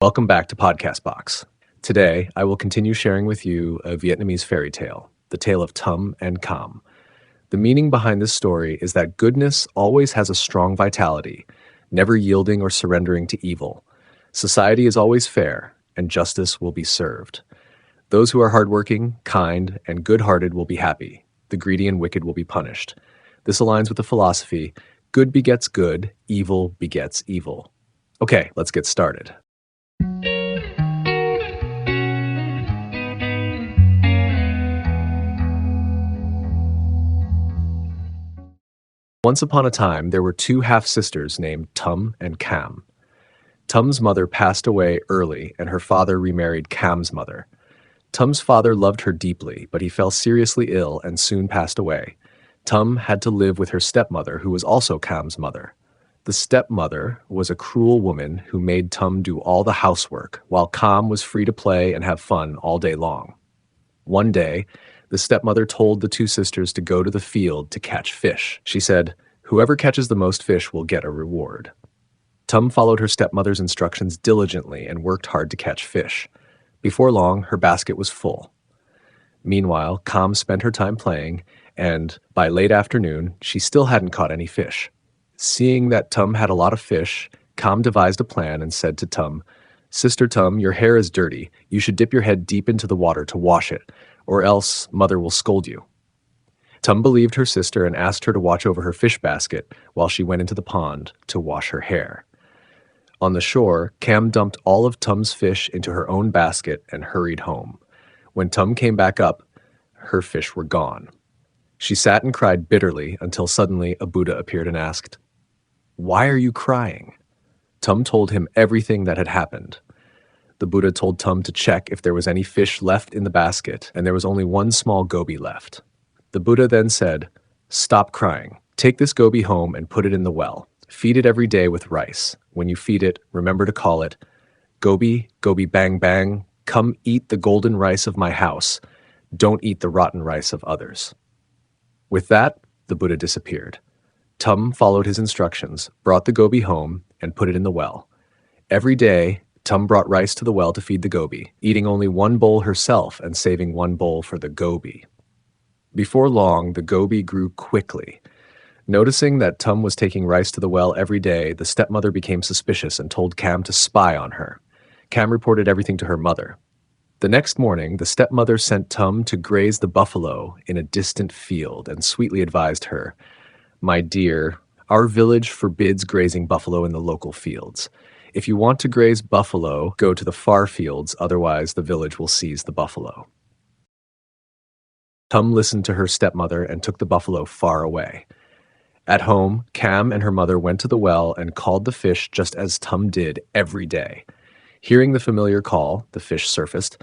Welcome back to Podcast Box. Today, I will continue sharing with you a Vietnamese fairy tale, the tale of Tum and Cam. The meaning behind this story is that goodness always has a strong vitality, never yielding or surrendering to evil. Society is always fair, and justice will be served. Those who are hardworking, kind, and good-hearted will be happy. The greedy and wicked will be punished. This aligns with the philosophy, good begets good, evil begets evil. Okay, let's get started. Once upon a time, there were two half-sisters named Tum and Cam. Tum's mother passed away early, and her father remarried Cam's mother. Tum's father loved her deeply, but he fell seriously ill and soon passed away. Tum had to live with her stepmother, who was also Cam's mother. The stepmother was a cruel woman who made Tum do all the housework, while Cam was free to play and have fun all day long. One day, the stepmother told the two sisters to go to the field to catch fish. She said, "Whoever catches the most fish will get a reward." Tum followed her stepmother's instructions diligently and worked hard to catch fish. Before long, her basket was full. Meanwhile, Cam spent her time playing, and by late afternoon, she still hadn't caught any fish. Seeing that Tum had a lot of fish, Cam devised a plan and said to Tum, "Sister Tum, your hair is dirty. You should dip your head deep into the water to wash it, or else Mother will scold you." Tum believed her sister and asked her to watch over her fish basket while she went into the pond to wash her hair. On the shore, Cam dumped all of Tum's fish into her own basket and hurried home. When Tum came back up, her fish were gone. She sat and cried bitterly until suddenly a Buddha appeared and asked, "Why are you crying?" Tum told him everything that had happened. The Buddha told Tum to check if there was any fish left in the basket, and there was only one small goby left. The Buddha then said, "Stop crying. Take this goby home and put it in the well. Feed it every day with rice. When you feed it, remember to call it, 'Goby, goby bang bang, come eat the golden rice of my house. Don't eat the rotten rice of others.'" With that, the Buddha disappeared. Tum followed his instructions, brought the goby home, and put it in the well. Every day, Tum brought rice to the well to feed the goby, eating only one bowl herself and saving one bowl for the goby. Before long, the goby grew quickly. Noticing that Tum was taking rice to the well every day, the stepmother became suspicious and told Cam to spy on her. Cam reported everything to her mother. The next morning, the stepmother sent Tum to graze the buffalo in a distant field and sweetly advised her, "My dear, our village forbids grazing buffalo in the local fields. If you want to graze buffalo, go to the far fields, otherwise the village will seize the buffalo." Tum listened to her stepmother and took the buffalo far away. At home, Cam and her mother went to the well and called the fish just as Tum did every day. Hearing the familiar call, the fish surfaced,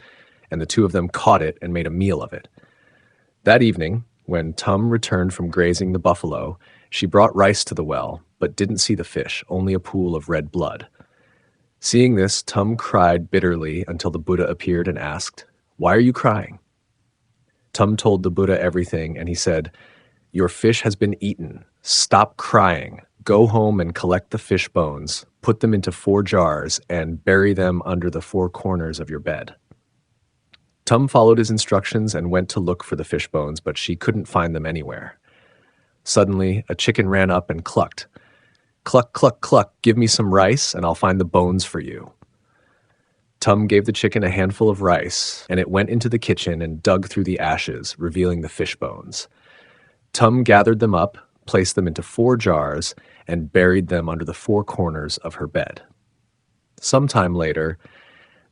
and the two of them caught it and made a meal of it. That evening, when Tum returned from grazing the buffalo, she brought rice to the well, but didn't see the fish, only a pool of red blood. Seeing this, Tum cried bitterly until the Buddha appeared and asked, "Why are you crying?" Tum told the Buddha everything, and he said, "Your fish has been eaten. Stop crying. Go home and collect the fish bones, put them into 4 jars, and bury them under the 4 corners of your bed." Tum followed his instructions and went to look for the fish bones, but she couldn't find them anywhere. Suddenly, a chicken ran up and clucked. "Cluck, cluck, cluck, give me some rice, and I'll find the bones for you." Tum gave the chicken a handful of rice, and it went into the kitchen and dug through the ashes, revealing the fish bones. Tum gathered them up, placed them into 4 jars, and buried them under the 4 corners of her bed. Sometime later,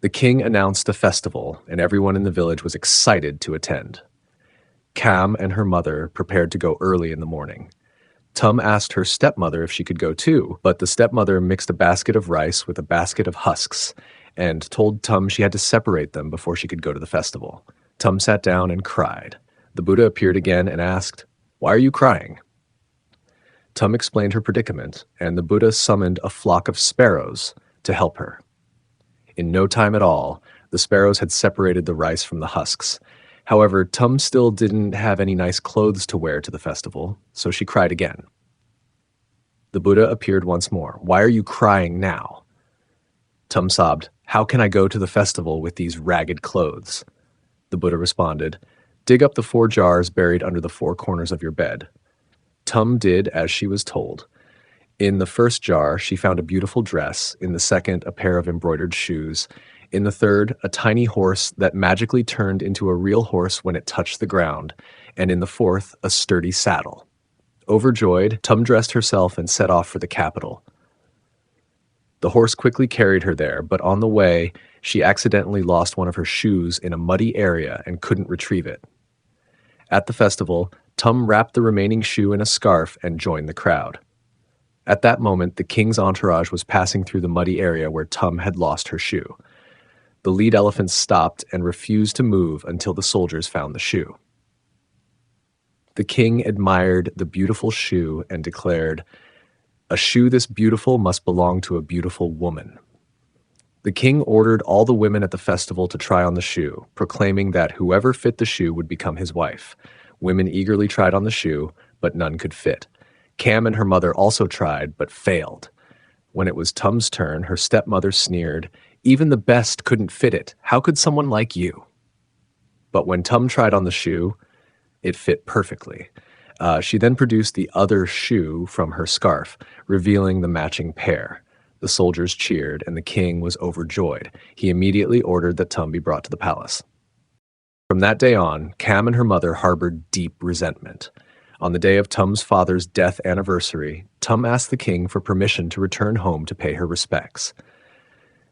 the king announced a festival, and everyone in the village was excited to attend. Cam and her mother prepared to go early in the morning. Tum asked her stepmother if she could go too, but the stepmother mixed a basket of rice with a basket of husks and told Tum she had to separate them before she could go to the festival. Tum sat down and cried. The Buddha appeared again and asked, "Why are you crying?" Tum explained her predicament, and the Buddha summoned a flock of sparrows to help her. In no time at all, the sparrows had separated the rice from the husks. However, Tum still didn't have any nice clothes to wear to the festival, so she cried again. The Buddha appeared once more. "Why are you crying now?" Tum sobbed, "How can I go to the festival with these ragged clothes?" The Buddha responded, "Dig up the 4 jars buried under the 4 corners of your bed." Tum did as she was told. In the first jar, she found a beautiful dress, in the second, a pair of embroidered shoes, in the third, a tiny horse that magically turned into a real horse when it touched the ground, and in the fourth, a sturdy saddle. Overjoyed, Tum dressed herself and set off for the capital. The horse quickly carried her there, but on the way, she accidentally lost one of her shoes in a muddy area and couldn't retrieve it. At the festival, Tum wrapped the remaining shoe in a scarf and joined the crowd. At that moment, the king's entourage was passing through the muddy area where Tum had lost her shoe. The lead elephant stopped and refused to move until the soldiers found the shoe. The king admired the beautiful shoe and declared, "A shoe this beautiful must belong to a beautiful woman." The king ordered all the women at the festival to try on the shoe, proclaiming that whoever fit the shoe would become his wife. Women eagerly tried on the shoe, but none could fit. Cam and her mother also tried, but failed. When it was Tum's turn, her stepmother sneered, "Even the best couldn't fit it. How could someone like you?" But when Tum tried on the shoe, it fit perfectly. She then produced the other shoe from her scarf, revealing the matching pair. The soldiers cheered, and the king was overjoyed. He immediately ordered that Tum be brought to the palace. From that day on, Cam and her mother harbored deep resentment. On the day of Tum's father's death anniversary, Tum asked the king for permission to return home to pay her respects.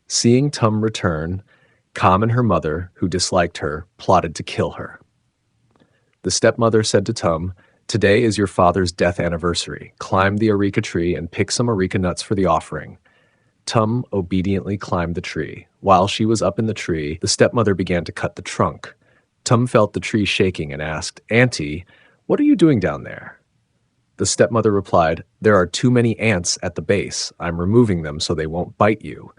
Seeing Tum return, Cam and her mother, who disliked her, plotted to kill her. The stepmother said to Tum, "Today is your father's death anniversary. Climb the areca tree and pick some areca nuts for the offering." Tum obediently climbed the tree. While she was up in the tree, the stepmother began to cut the trunk. Tum felt the tree shaking and asked, "Auntie, what are you doing down there?" The stepmother replied, "There are too many ants at the base. I'm removing them so they won't bite you."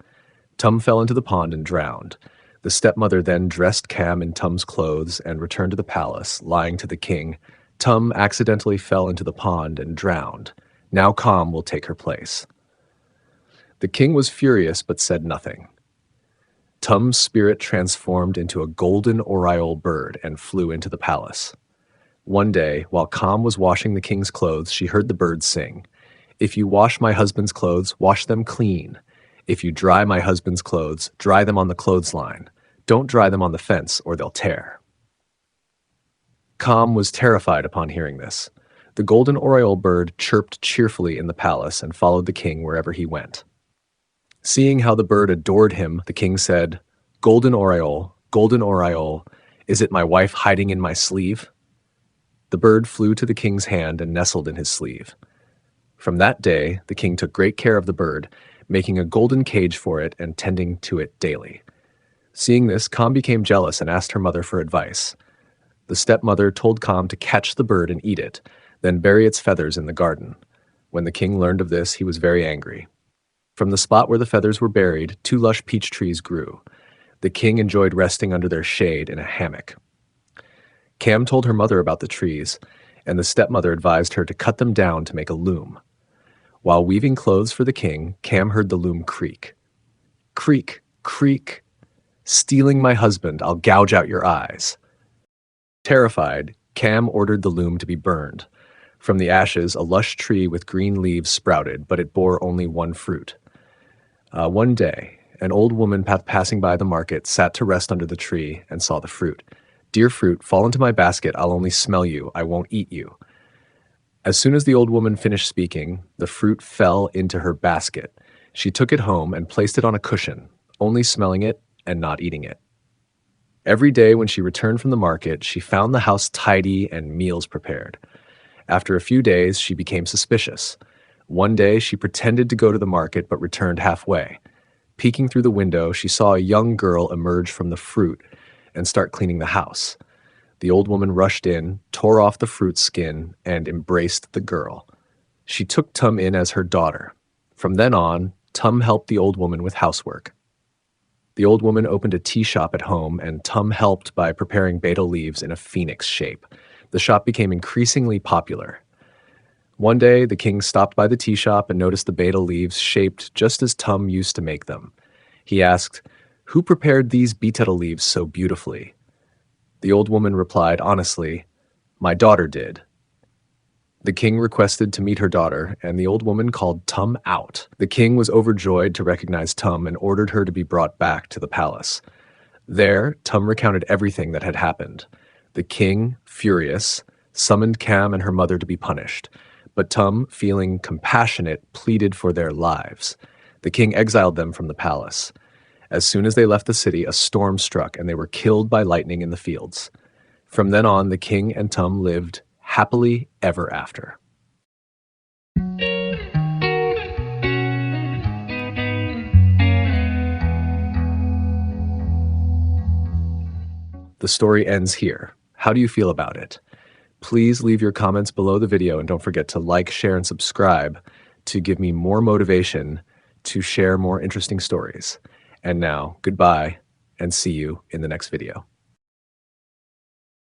Tum fell into the pond and drowned. The stepmother then dressed Cam in Tum's clothes and returned to the palace, lying to the king, "Tum accidentally fell into the pond and drowned. Now Cam will take her place." The king was furious but said nothing. Tum's spirit transformed into a golden oriole bird and flew into the palace. One day, while Cam was washing the king's clothes, she heard the bird sing, "If you wash my husband's clothes, wash them clean. If you dry my husband's clothes, dry them on the clothesline. Don't dry them on the fence or they'll tear." Cam was terrified upon hearing this. The golden oriole bird chirped cheerfully in the palace and followed the king wherever he went. Seeing how the bird adored him, the king said, golden oriole, is it my wife hiding in my sleeve?" The bird flew to the king's hand and nestled in his sleeve. From that day, the king took great care of the bird, making a golden cage for it and tending to it daily. Seeing this, Cam became jealous and asked her mother for advice. The stepmother told Cam to catch the bird and eat it, then bury its feathers in the garden. When the king learned of this, he was very angry. From the spot where the feathers were buried, 2 lush peach trees grew. The king enjoyed resting under their shade in a hammock. Cam told her mother about the trees, and the stepmother advised her to cut them down to make a loom. While weaving clothes for the king, Cam heard the loom creak. "Creak, creak. Stealing my husband, I'll gouge out your eyes." Terrified, Cam ordered the loom to be burned. From the ashes, a lush tree with green leaves sprouted, but it bore only one fruit. One day, an old woman passing by the market sat to rest under the tree and saw the fruit. "Dear fruit, fall into my basket. I'll only smell you. I won't eat you." As soon as the old woman finished speaking, the fruit fell into her basket. She took it home and placed it on a cushion, only smelling it and not eating it. Every day when she returned from the market, she found the house tidy and meals prepared. After a few days, she became suspicious. One day, she pretended to go to the market but returned halfway. Peeking through the window, she saw a young girl emerge from the fruit and start cleaning the house. The old woman rushed in, tore off the fruit skin, and embraced the girl. She took Tum in as her daughter. From then on, Tum helped the old woman with housework. The old woman opened a tea shop at home, and Tum helped by preparing betel leaves in a phoenix shape. The shop became increasingly popular. One day, the king stopped by the tea shop and noticed the betel leaves shaped just as Tum used to make them. He asked, "Who prepared these betel leaves so beautifully?" The old woman replied honestly, "My daughter did." The king requested to meet her daughter, and the old woman called Tum out. The king was overjoyed to recognize Tum and ordered her to be brought back to the palace. There, Tum recounted everything that had happened. The king, furious, summoned Cam and her mother to be punished, but Tum, feeling compassionate, pleaded for their lives. The king exiled them from the palace. As soon as they left the city, a storm struck, and they were killed by lightning in the fields. From then on, the king and Tum lived happily ever after. The story ends here. How do you feel about it? Please leave your comments below the video, and don't forget to like, share, and subscribe to give me more motivation to share more interesting stories. And now, goodbye, and see you in the next video.